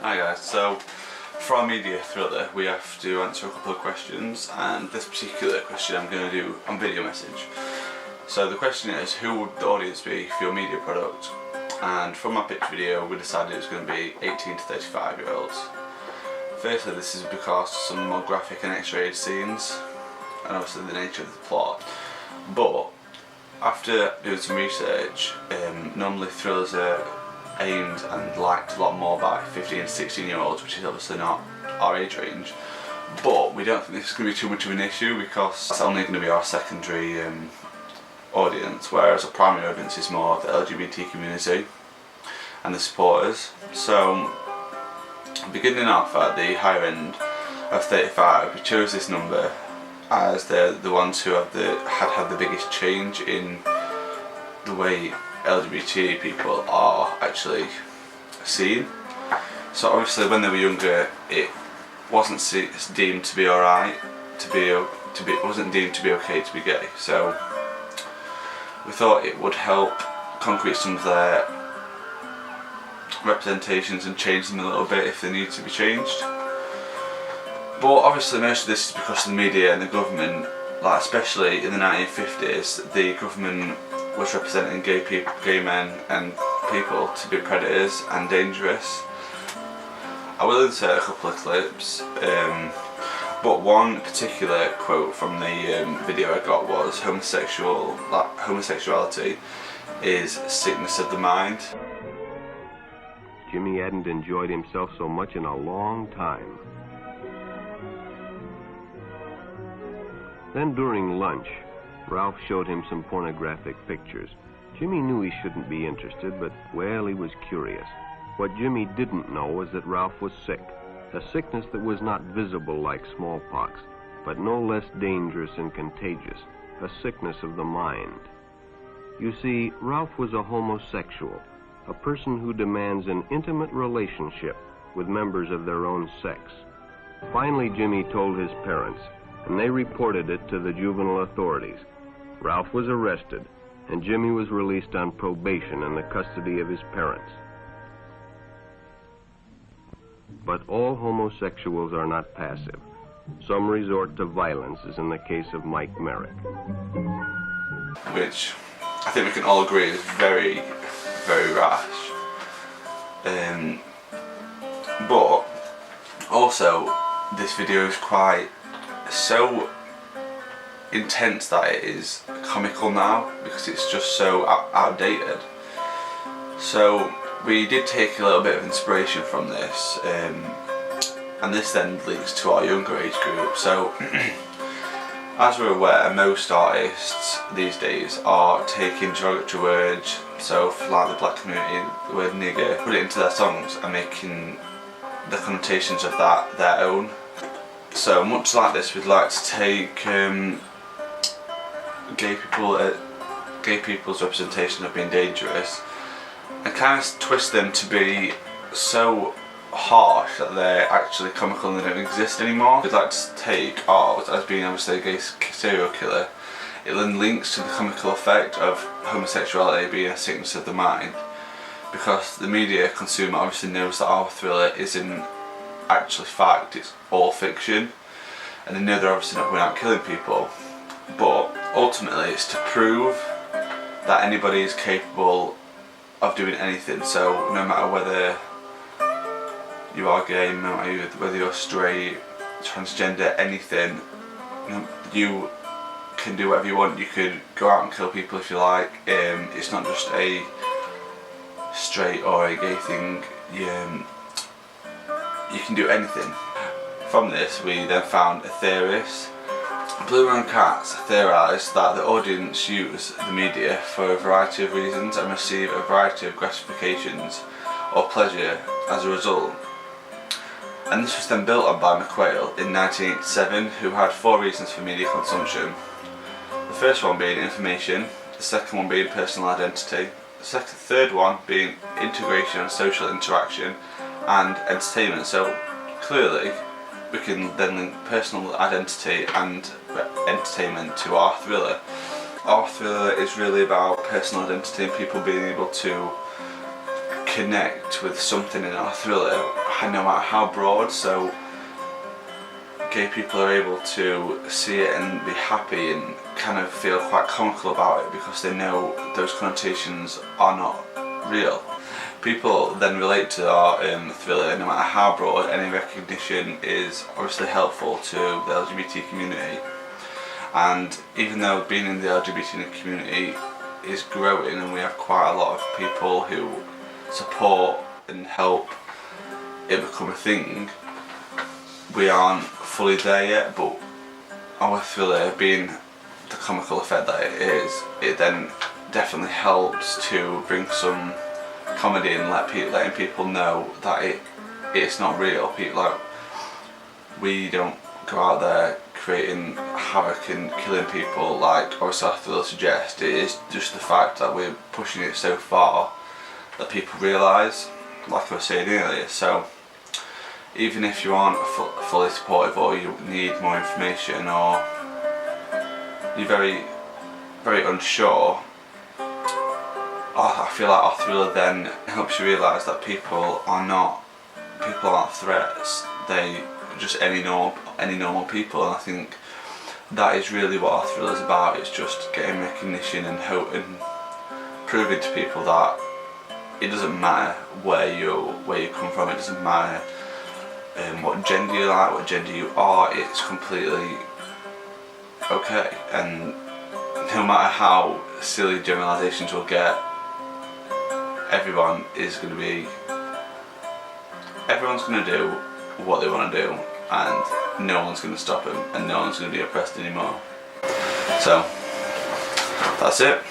Hi guys, so for our media thriller we have to answer a couple of questions, and this particular question I'm going to do on video message. So the question is, who would the audience be for your media product? And from my pitch video we decided it was going to be 18 to 35 year olds. Firstly, this is because some of the more graphic and X-rated scenes and obviously the nature of the plot, but after doing some research, normally thrillers are aimed and liked a lot more by 15 and 16 year olds, which is obviously not our age range, but we don't think this is going to be too much of an issue because it's only going to be our secondary audience, whereas our primary audience is more of the LGBT community and the supporters. So beginning off at the higher end of 35, we chose this number as they're the ones who have had the biggest change in the way LGBT people are actually seen. So obviously when they were younger it wasn't deemed to be alright, it wasn't deemed to be okay to be gay. So we thought it would help concrete some of their representations and change them a little bit if they need to be changed. But obviously most of this is because of the media and the government, like especially in the 1950s, the government was representing gay men and people to be predators and dangerous. I will insert a couple of clips, but one particular quote from the video I got was homosexuality is sickness of the mind. Jimmy hadn't enjoyed himself so much in a long time. Then during lunch, Ralph showed him some pornographic pictures. Jimmy knew he shouldn't be interested, but, well, he was curious. What Jimmy didn't know was that Ralph was sick, a sickness that was not visible like smallpox, but no less dangerous and contagious, a sickness of the mind. You see, Ralph was a homosexual, a person who demands an intimate relationship with members of their own sex. Finally, Jimmy told his parents, and they reported it to the juvenile authorities. Ralph was arrested, and Jimmy was released on probation in the custody of his parents. But all homosexuals are not passive. Some resort to violence, as in the case of Mike Merrick. Which I think we can all agree is very, very rash. But also this video is quite so intense that it is comical now because it's just so outdated. So we did take a little bit of inspiration from this, and this then leads to our younger age group. So as we're aware, most artists these days are taking derogatory words, so for like the black community, the word nigger, put it into their songs and making the connotations of that their own. So much like this, we'd like to take gay people's representation of being dangerous and kind of twist them to be so harsh that they're actually comical and they don't exist anymore. We'd like to take art as being obviously a gay serial killer. It then links to the comical effect of homosexuality being a sickness of the mind, because the media consumer obviously knows that our thriller isn't actually fact, it's all fiction, and they know they're obviously not going out killing people, but ultimately it's to prove that anybody is capable of doing anything. So no matter whether you are gay, no matter whether you're straight, transgender, anything, you can do whatever you want. You could go out and kill people if you like. It's not just a straight or a gay thing. You can do anything. From this we then found a theorist. Blue Round Cats theorised that the audience use the media for a variety of reasons and receive a variety of gratifications or pleasure as a result. And this was then built on by McQuail in 1987, who had 4 reasons for media consumption. The first one being information, the second one being personal identity, the third one being integration and social interaction, and entertainment. So clearly we can then link personal identity and entertainment to our thriller. Our thriller is really about personal identity and people being able to connect with something in our thriller. no matter how broad. So gay people are able to see it and be happy and kind of feel quite comical about it because they know those connotations are not real. People then relate to our thriller no matter how broad. Any recognition is obviously helpful to the LGBT community, and even though being in the LGBT community is growing and we have quite a lot of people who support and help it become a thing, we aren't fully there yet. But our thriller, being the comical effect that it is, it then definitely helps to bring some comedy and letting people know that it's not real. People, like, we don't go out there creating havoc and killing people like obviously our thriller suggests. It is just the fact that we're pushing it so far that people realise, like I was saying earlier. So even if you aren't fully supportive, or you need more information, or you're very, very unsure, I feel like our thriller then helps you realise that people aren't threats. They just any normal people, and I think that is really what our thriller is about. It's just getting recognition and hope and proving to people that it doesn't matter where you come from. It doesn't matter what gender you like, what gender you are. It's completely okay, and no matter how silly generalisations will get, everyone's going to do what they want to do, and no one's going to stop them, and no one's going to be oppressed anymore. So that's it.